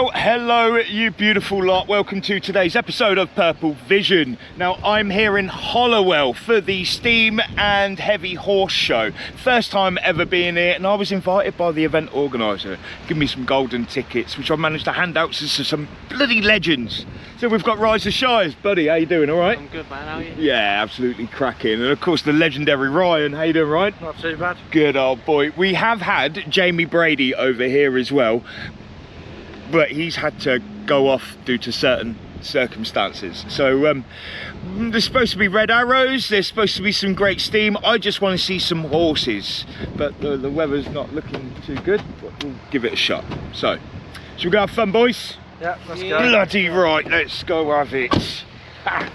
Well, hello you beautiful lot, welcome to today's episode of Purple Vision. Now I'm here in Hollowell for the Steam and Heavy Horse Show. First time ever being here, and I was invited by the event organiser. Give me some golden tickets, which I managed to hand out to some bloody legends. So we've got Rise of Shires. Buddy, how you doing, alright? I'm good, man, how are you? Yeah, absolutely cracking. And of course the legendary Ryan, how you doing, Ryan? Not too bad. Good old boy. We have had Jamie Brady over here as well, but he's had to go off due to certain circumstances. So there's supposed to be red arrows, there's supposed to be some great steam. I just want to see some horses, but the weather's not looking too good, but we'll give it a shot. So should we go have fun, boys? Yeah, let's go. Bloody right, let's go have it. Ha.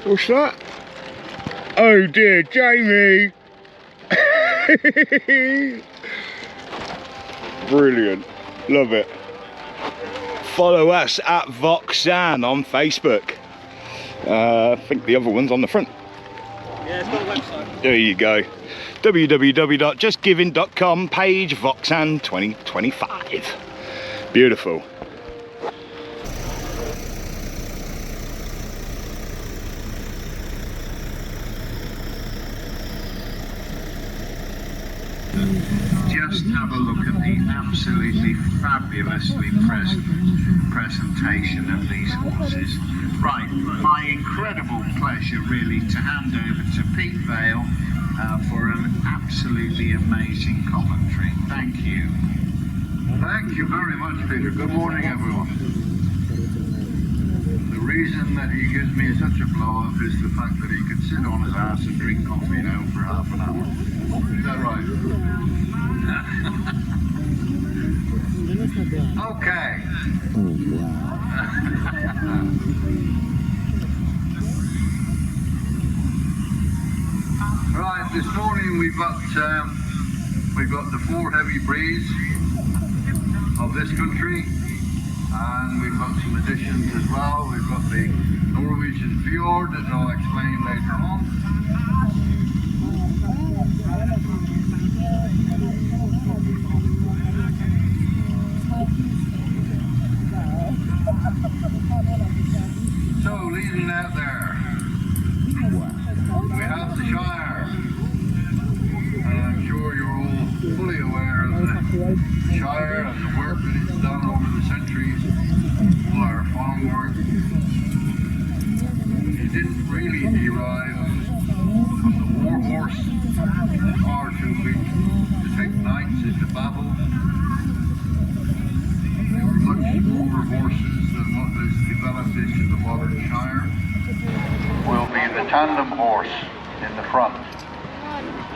What's that? Oh dear, Jamie! Brilliant, love it. Follow us at Voxan on Facebook. I think the other one's on the front. Yeah, it's got a website. There you go. www.justgiving.com, page Voxan 2025. Beautiful. Just have a look at the absolutely fabulously presentation of these horses. Right, my incredible pleasure really to hand over to Pete Vale for an absolutely amazing commentary. Thank you. Thank you very much, Peter. Good morning, everyone. The reason that he gives me such a blow-up is the fact that he could sit on his ass and drink coffee now for half an hour. Is that right? Okay. Right, this morning we've got the 4 heavy breeds of this country, and we've got some additions as well. We've got the Norwegian Fjord that I'll explain later on. So leading out there, we have the Shire, and I'm sure you're all fully aware of the Shire and the work that it's done over the centuries, all our farm work. It didn't really derive from the war horse far too weak to take knights into battle. They were much older horses than what has developed into the modern Shire. Will be the tandem horse in the front.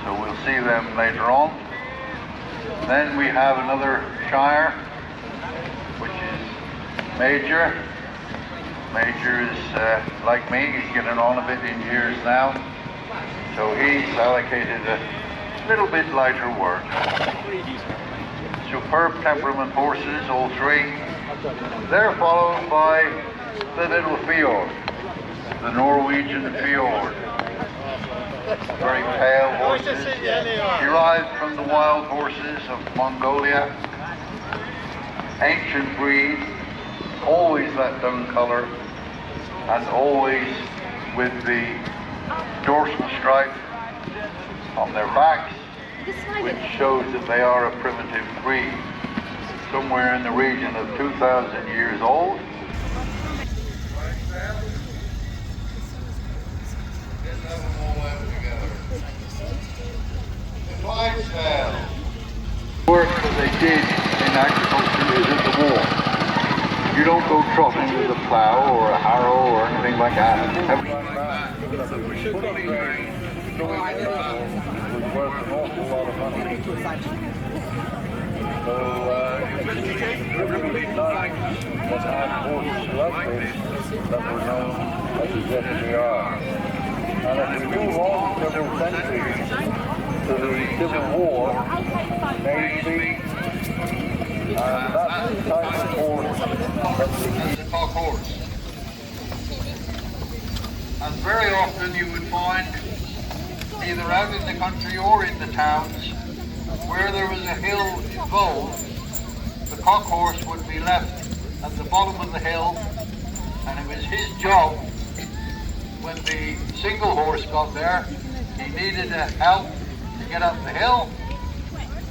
So we'll see them later on. Then we have another Shire, which is Major. Major is like me, he's getting on a bit in years now, so he's allocated a little bit lighter work. Superb temperament horses, all three. They're followed by the little Fjord, the Norwegian Fjord. Very pale horses, derived from the wild horses of Mongolia. Ancient breed, always that dun color, and always with the dorsal stripe on their backs, which shows that they are a primitive breed, somewhere in the region of 2,000 years old. The work that they did in agriculture is at the war. You don't go trotting with a plow or a harrow or anything like that. And if we move on several centuries to the Civil War, Navy, and that's the type of horse that we see. The cock horse. And very often you would find, either out in the country or in the towns, where there was a hill involved, the cock horse would be left at the bottom of the hill, and it was his job, when the single horse got there, he needed a help to get up the hill,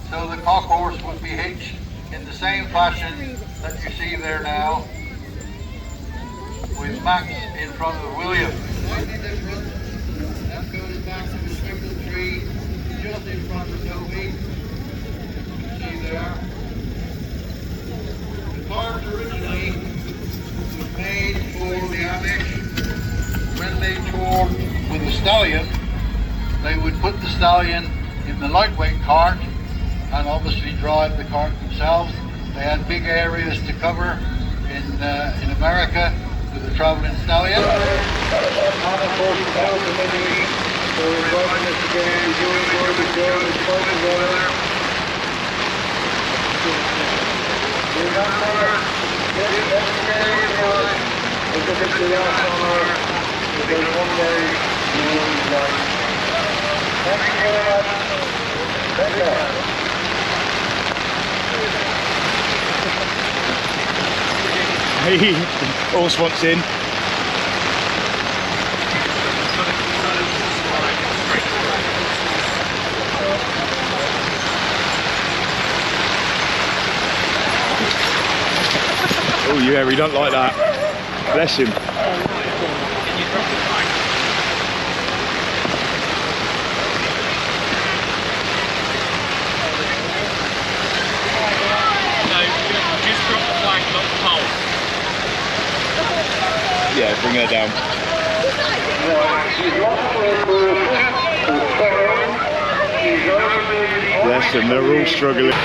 so the cock horse would be hitched in the same fashion that you see there now, with Max in front of William. Slightly different. That goes back to the spindle tree just in front of Toby. See there. The cart originally was made for the Amish. When they toured with the stallion, they would put the stallion in the lightweight cart and obviously drive the cart themselves. They had big areas to cover in America with the traveling stallion. And of course, the Bell Committee for inviting us again, doing where we go, in spite of weather. Remember, every day is right. Look at the last summer, because one day you will be right. Thank you very much. Take care. Hey, horse wants in. Oh yeah, we don't like that. Bless him. Just drop the flag, not the pole. Yeah, bring her down. Bless them, they're all struggling.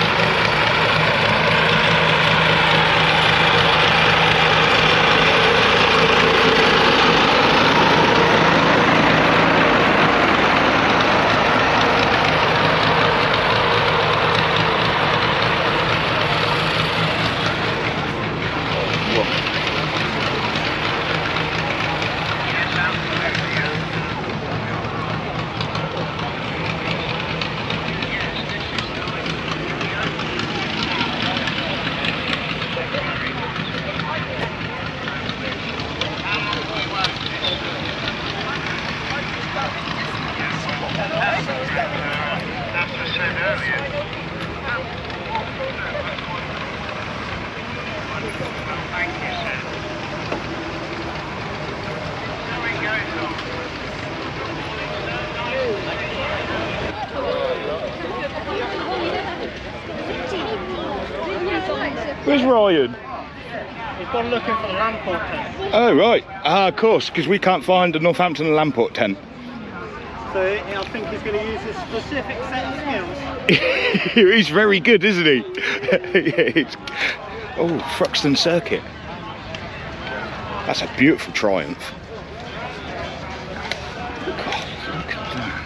Where's Ryan? He's gone looking for the Lamport tent. Oh right, of course, because we can't find the Northampton Lamport tent. 30, I think he's going to use a specific set of skills. He's very good, isn't he? Oh, Thruxton Circuit. That's a beautiful Triumph. God, look at that.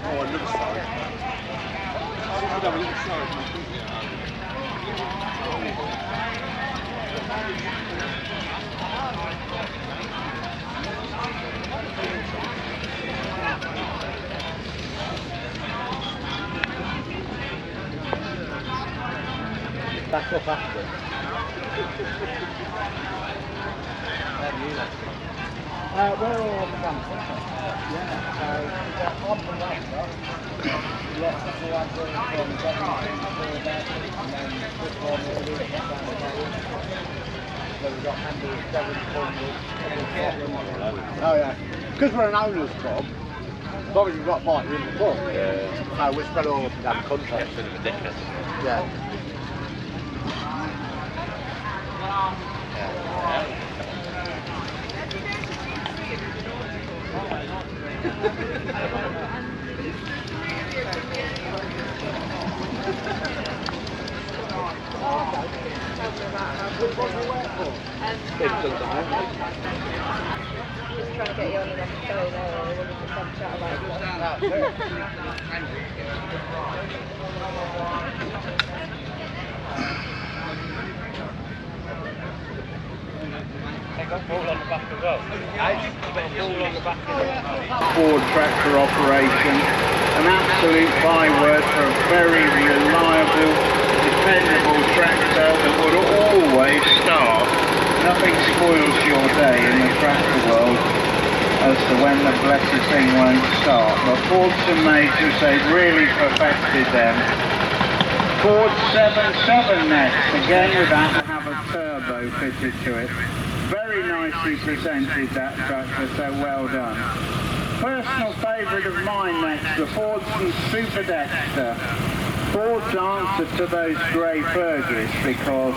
Oh, another side. I'd have a little side. Back up after. We're all on the ramp, yeah. So on the ramp, yes, that's the one going from and then this one will be down the road. So we've got handles, oh yeah, because we're an owners club, as long as you've got bike in the club, so we're spread all up and down the country. Yeah, it's sort of ridiculous. Yeah. Just trying to get you on the next show there, or we'll just have a chat about Ford tractor operation, an absolute byword for a very reliable, dependable tractor that would always start. Nothing spoils your day in the tractor world as to when the blessed thing won't start. But Fords and Majors, they've really perfected them. Ford 77 next, again without to have a turbo fitted to it. Very nicely presented, that tractor, so well done. Personal favourite of mine next, the Fordson Super Dexter. Ford's answer to those grey Fergies, because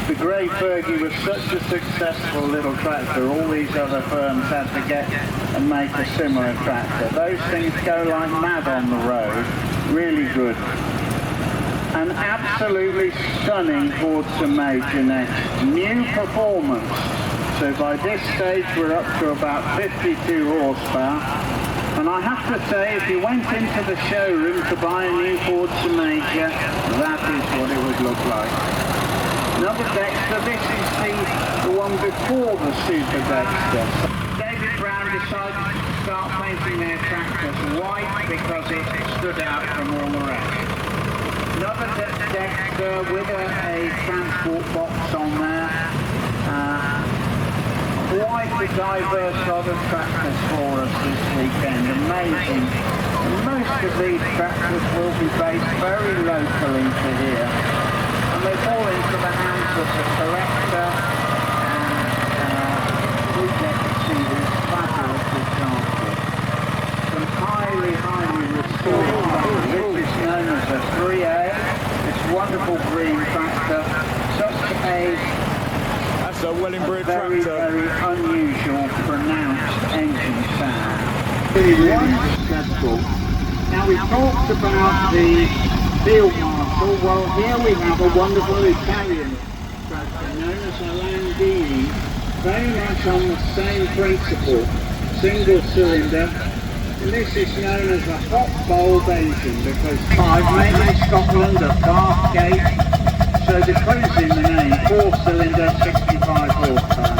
the grey Fergie was such a successful little tractor, all these other firms had to get and make a similar tractor. Those things go like mad on the road, really good. An absolutely stunning Fordson Major next, new performance. So by this stage we're up to about 52 horsepower. And I have to say, if you went into the showroom to buy a new Fordson Major, that is what it would look like. Another Dexter, this is the one before the Super Dexter. David Brown decided to start painting their tractors white because it stood out from all the rest. Another Dexter with a transport box on there. Quite a diverse lot of tractors for us this weekend, amazing. And most of these tractors will be based very locally to here. And they fall into the hands of the collector, and we get to see these fabulous examples. Some highly restored tractors. This is known as a 3A. This wonderful green tractor, such a That's a well-inbred very, tractor. very unusual, pronounced engine sound. Really successful. Now we talked about the Field Marshal. Well, here we have a wonderful Italian tractor known as a Landini, very much on the same principle, single cylinder. And this is known as a hot bulb engine because made in Scotland at Bathgate. So the clue's in the name, 4-cylinder, 65 horsepower.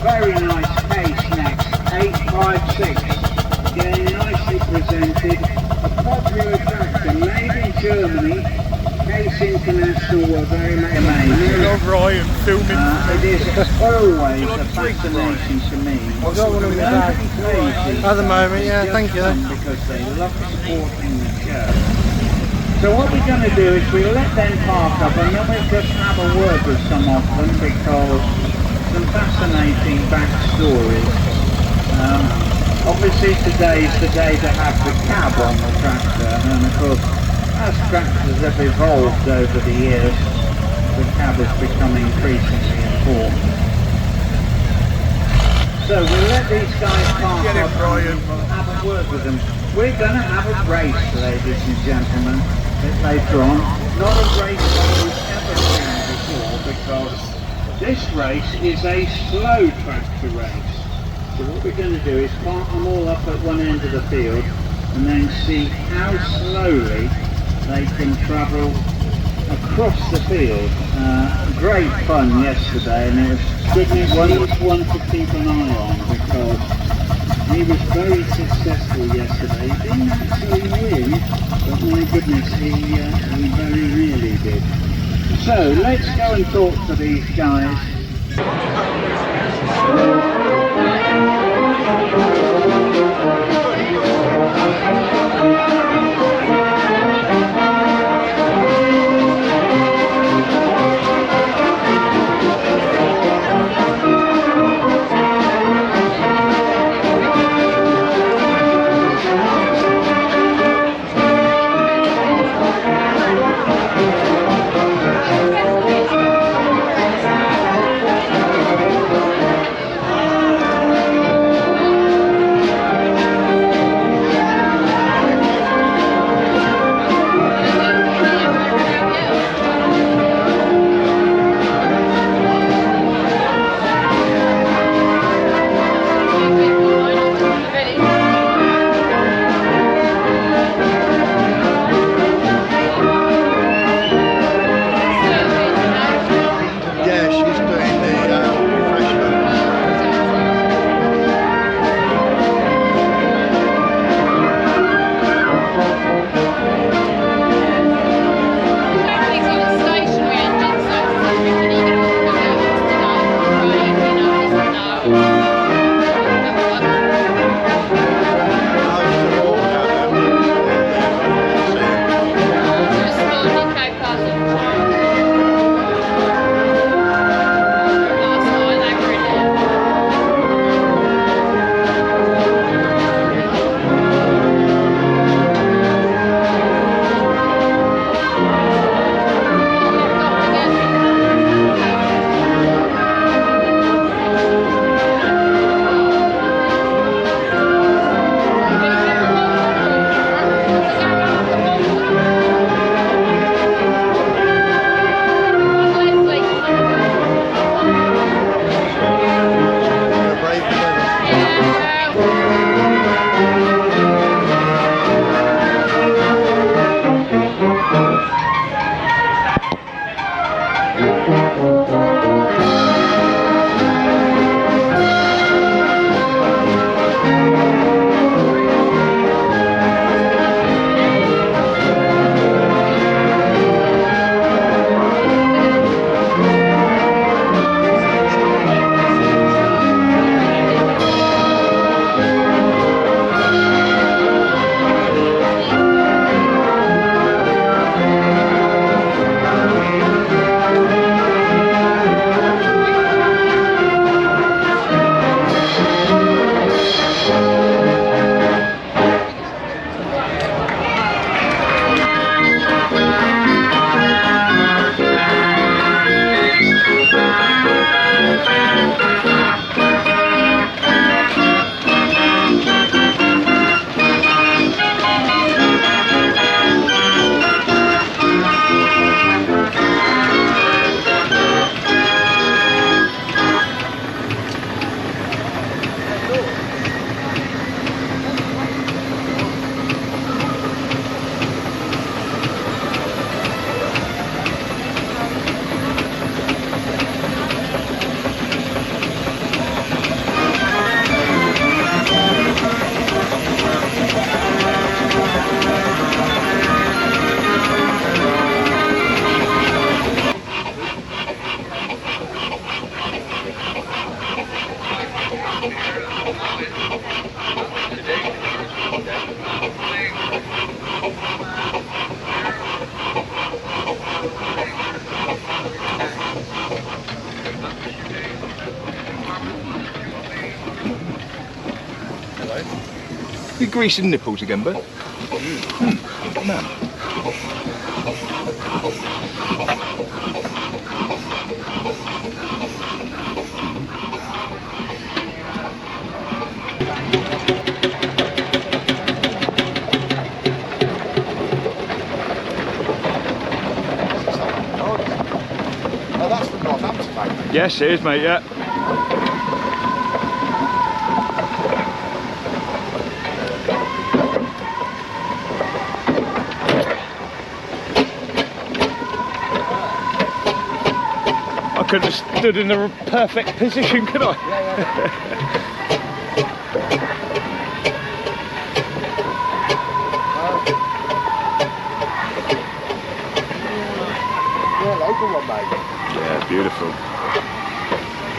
Very nice case next, 856. Again, nicely presented. A popular tractor made in Germany. Case International were very much amazing. Ryan filming. It is always a fascination to me. I've got one on my bag. At the moment, yeah, thank you. Because they love supporting the show. So what we're going to do is we let them park up and then we'll just have a word with some of them because some fascinating backstories. Obviously today's the day to have the cab on the tractor, and of course As tractors have evolved over the years, the cab has become increasingly important. So we'll let these guys park up and have a word with them. We're going to have a race, ladies and gentlemen, a bit later on. Not a race like we've ever seen before, because this race is a slow tractor race. So what we're going to do is park them all up at one end of the field and then see how slowly they can travel across the field. Great fun yesterday, and it was one to keep an eye on, because he was very successful yesterday. He didn't actually win, but my goodness, he very really did. So let's go and talk to these guys. You greasing nipples again, bud? Man. Oh, that's from Northampton, mate. Yes, it is, mate, yeah. I couldn't have stood in the perfect position, could I? Yeah, local one, mate. Yeah, beautiful.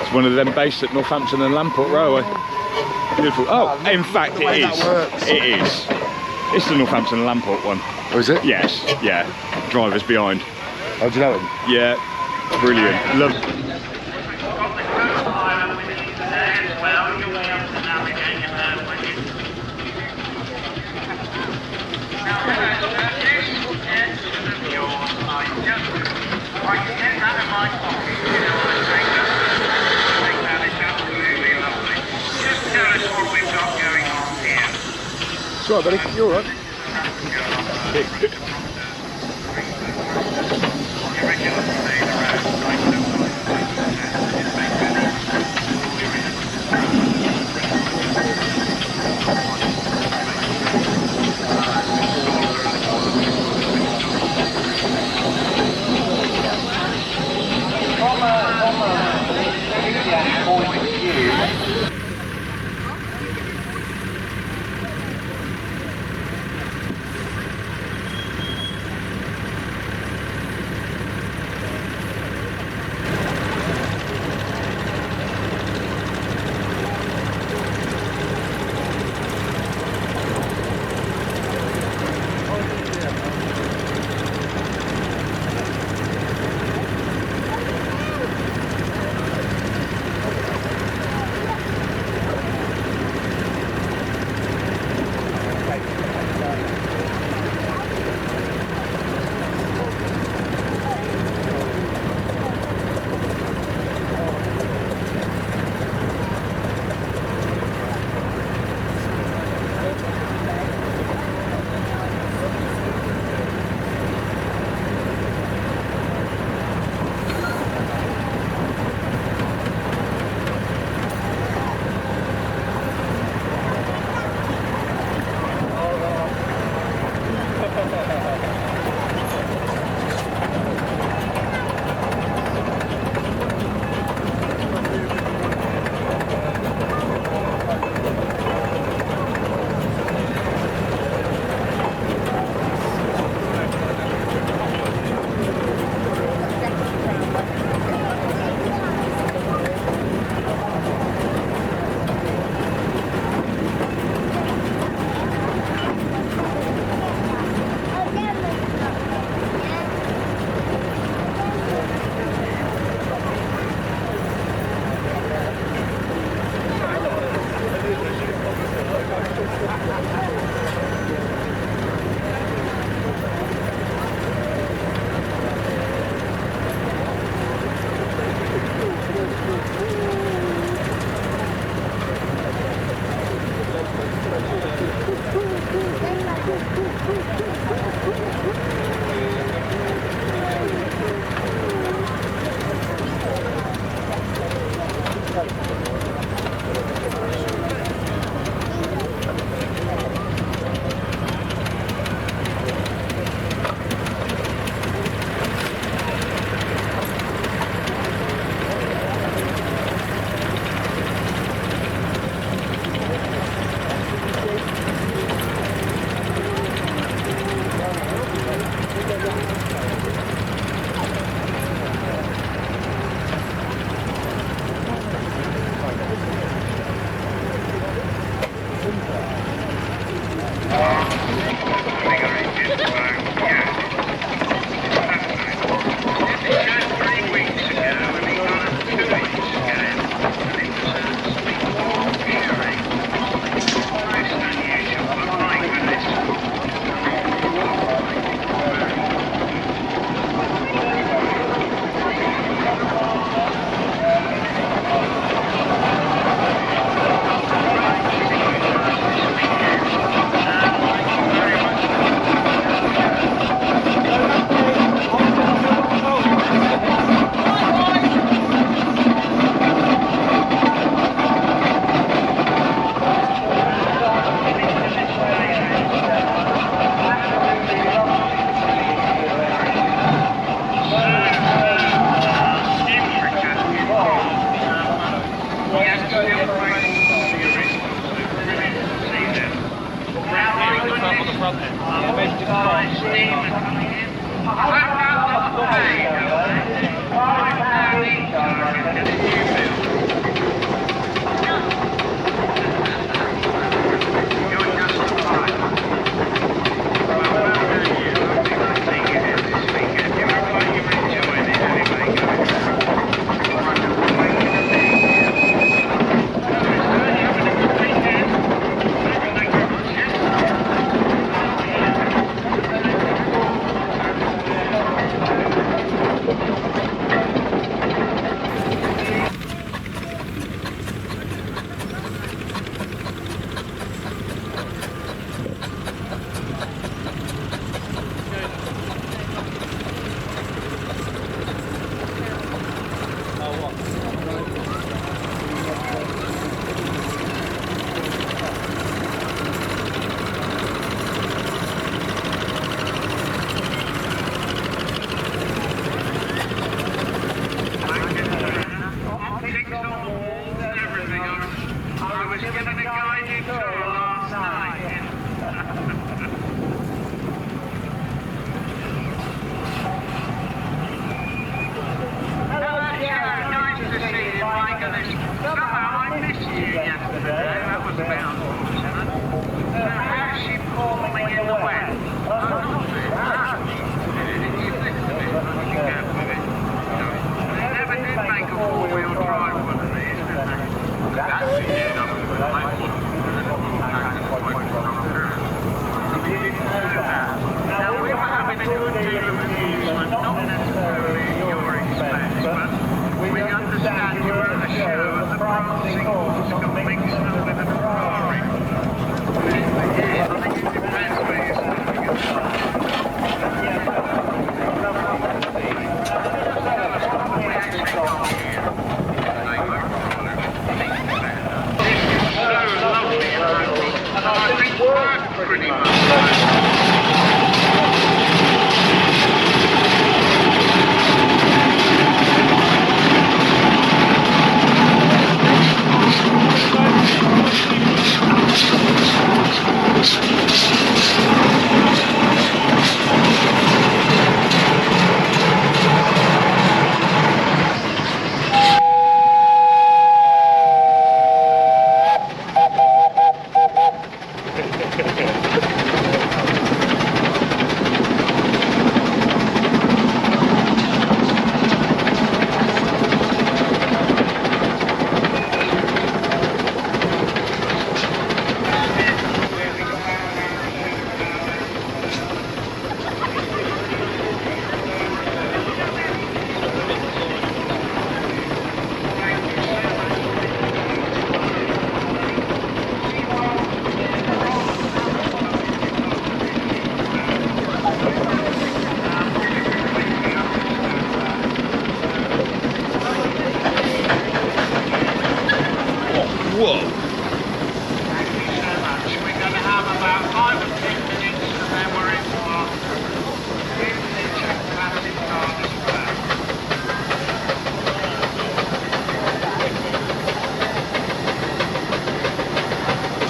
It's one of them based at Northampton and Lamport Railway. Beautiful. Oh, in fact, it is. It is. It's the Northampton and Lamport one. Oh, is it? Yes, yeah. Driver's behind. Oh, do you know him? Yeah, brilliant. Love. It's all right, buddy. You're all right.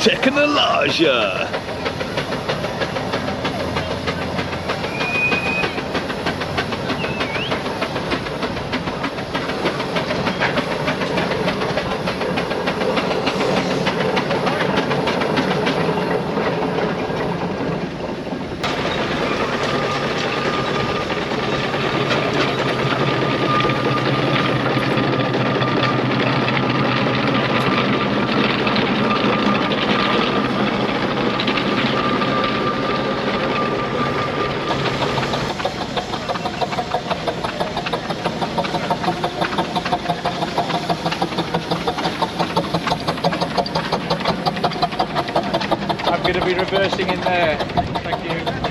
Technologia. I'm going to be reversing in there. Thank you.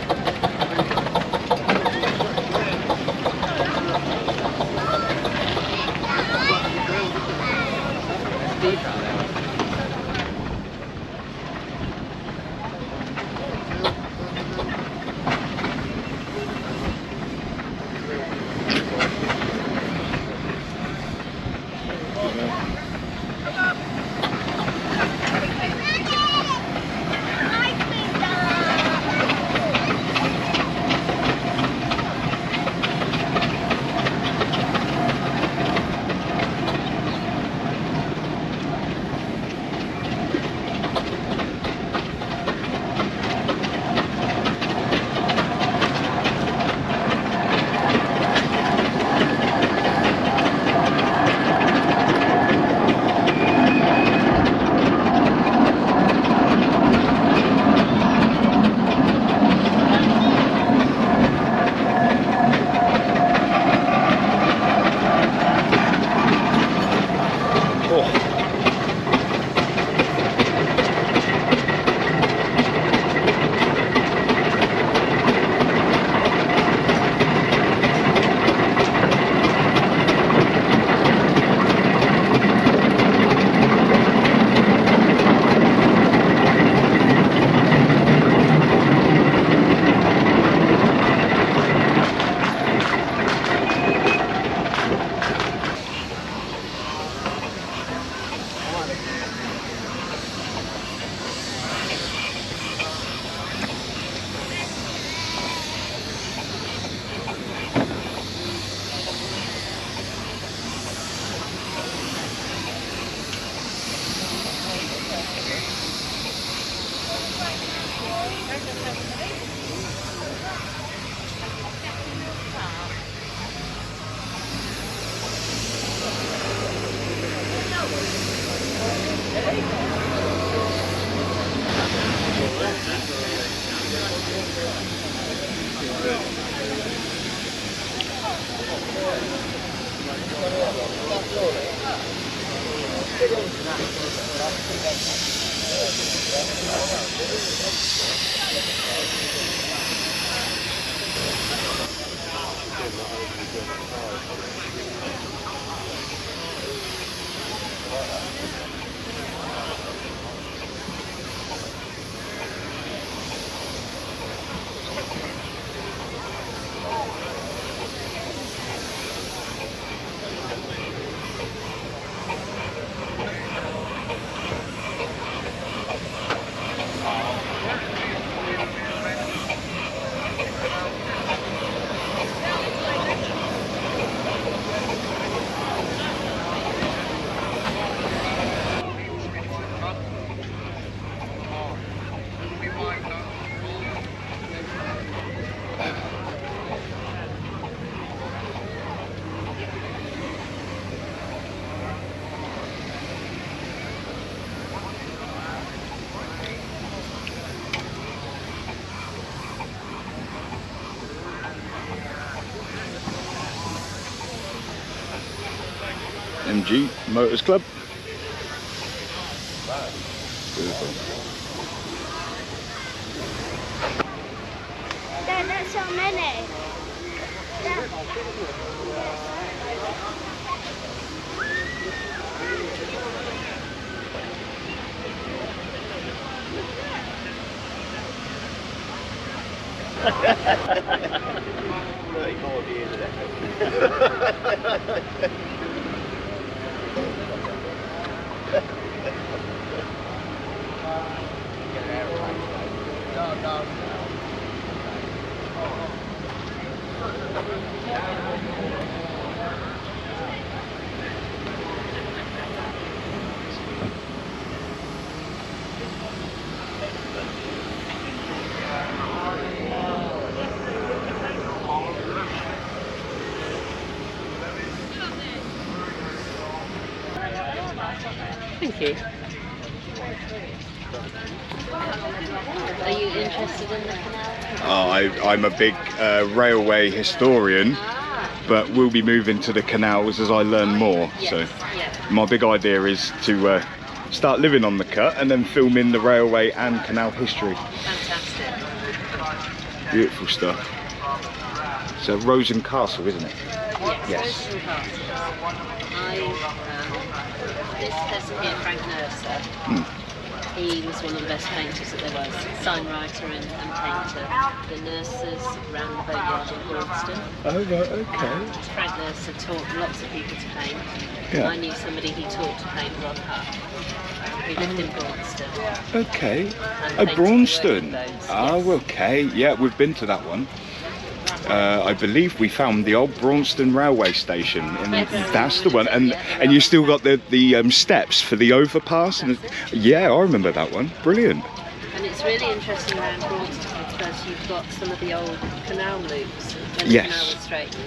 MG Motors Club. Beautiful. Dad, that's so many. Dad. Thank you. Are you interested in the canal? I'm a big railway historian, but we'll be moving to the canals as I learn more. Yes, So yeah. my big idea is to start living on the cut and then film in the railway and canal history. Fantastic. Beautiful stuff. So Rosen Castle, isn't it? Yes. Rosen Castle. This person here, Frank Nurser, he was one of the best painters that there was. Sign writer and painter. The Nursers ran the boatyard in Broadston. Oh, right, okay. Frank Nurser taught lots of people to paint. Yeah. I knew somebody he taught to paint, Ron Huff, who lived in Broadston. Okay. And Oh, painted Braunston. working boats, Oh, yes. okay. Yeah, we've been to that one. I believe we found the old Braunston railway station, and that's the one. And you still got the steps for the overpass. And yeah, I remember that one. Brilliant. And it's really interesting around Broadston because you've got some of the old canal loops. When Yes. the canal was straightening,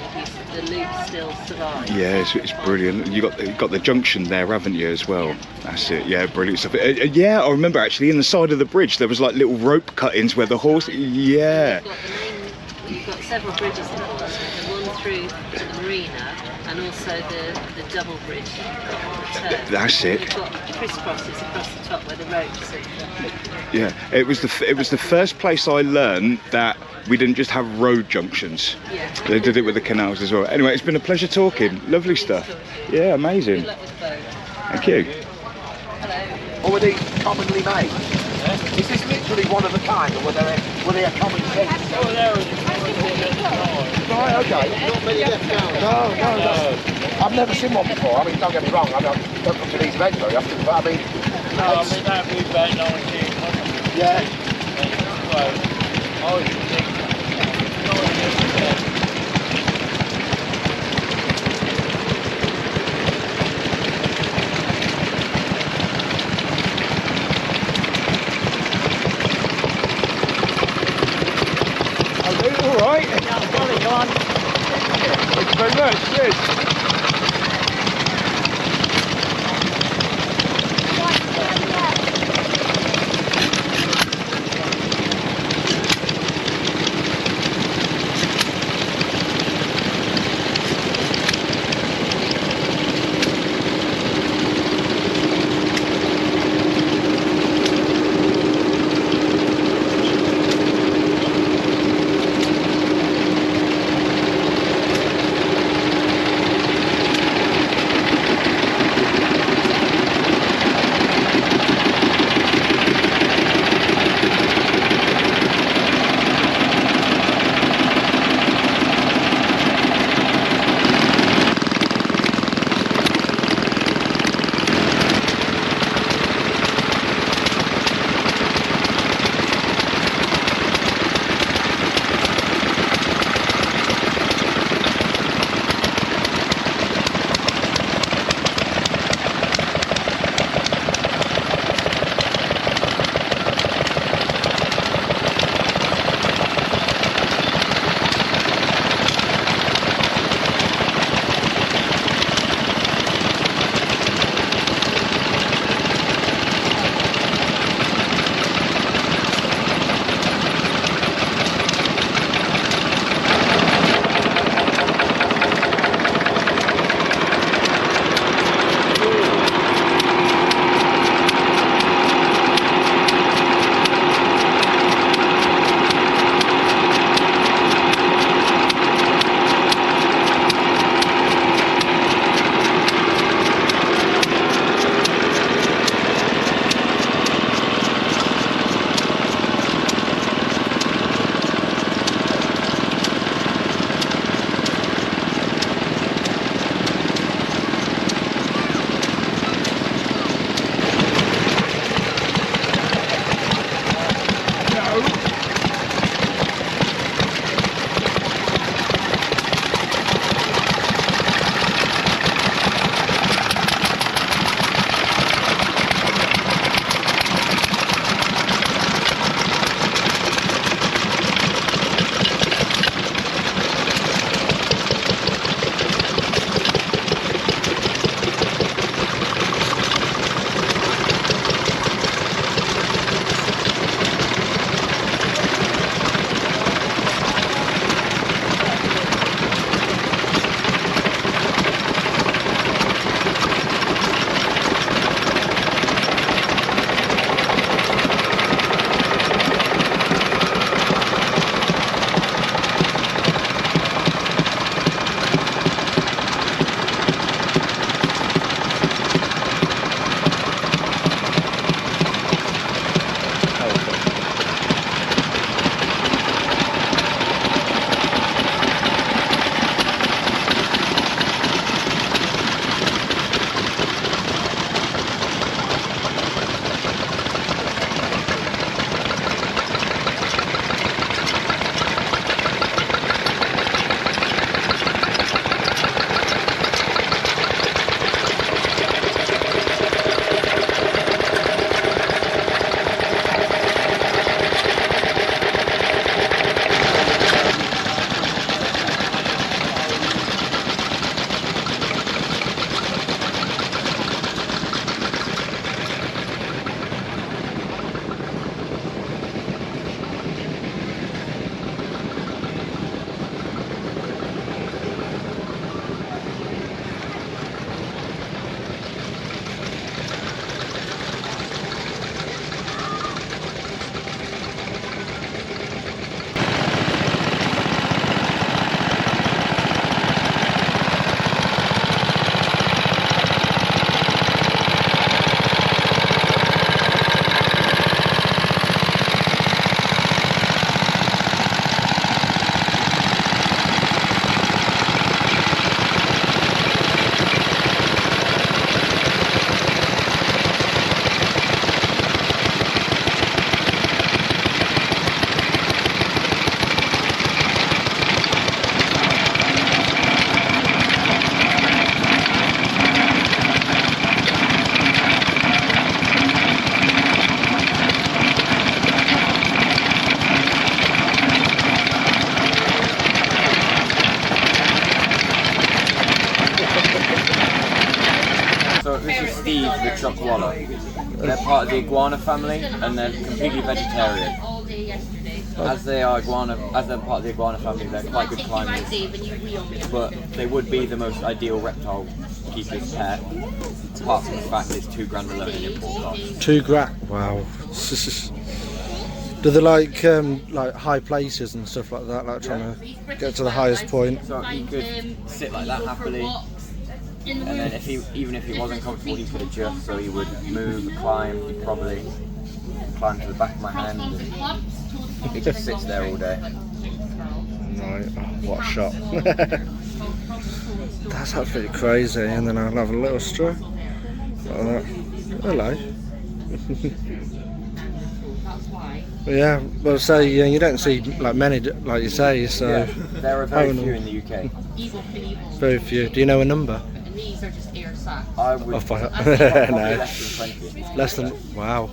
the loops still survive. Yeah, it's brilliant. You got the junction there, haven't you, as well? That's it. Yeah, brilliant stuff. Yeah, I remember actually in the side of the bridge there was like little rope cuttings where the horse. Yeah. You've got several bridges in Broadston, the one through to the marina and also the double bridge at the turn. That's it. You've got crisscrosses across the top where the ropes are. Yeah, it was the first place I learned that we didn't just have road junctions. Yeah. They did it with the canals as well. Anyway, it's been a pleasure talking. Lovely stuff. Yeah, amazing. Good luck with both. Thank you. Or were these commonly made? Is this literally one of a kind, or were they a common thing? Right, okay. Not many left now. No. I've never seen one before. I mean, don't get me wrong, I don't come to these events very often, but I mean... that'd be about 1900. Yeah. Well, I was thinking, Golly, go on. Thank you very much. Cheers. koala. They're part of the iguana family, and they're completely vegetarian. As they're part of the iguana family, they're quite good climbers, but they would be the most ideal reptile keeper's pet, apart from the fact it's £2 alone in import cost. £2? Wow. Do they like high places and stuff like that, like trying to get to the highest point? So he could sit like that happily, and then even if he wasn't comfortable, he could adjust, so he would move, climb, he'd probably climb to the back of my hand, and he just sits there all day. Right, oh, what a shot. That's absolutely crazy, and then I'll have a little stroke. Like that. Hello. Yeah, well, so you don't see like many, like you say, so... Yeah, there are very few in the UK. Very few. Do you know a number? I would I'll find out. probably No. less than 20. Less than... Wow.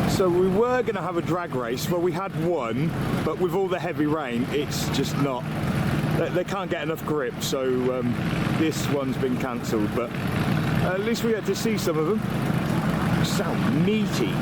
So we were going to have a drag race. Well, we had one, but with all the heavy rain, it's just not. They can't get enough grip, so this one's been cancelled. But at least we get to see some of them. Sound meaty.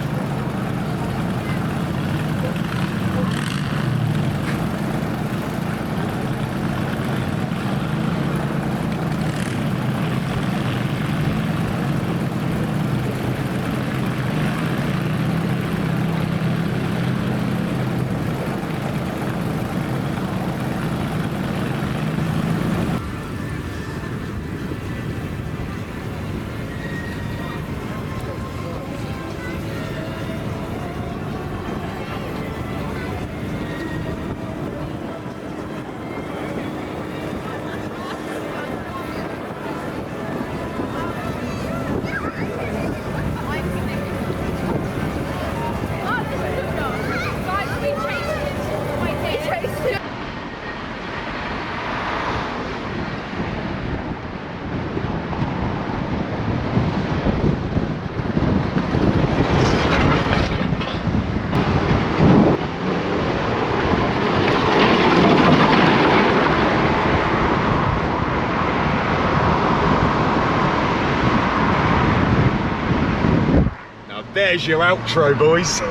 There's your outro, boys.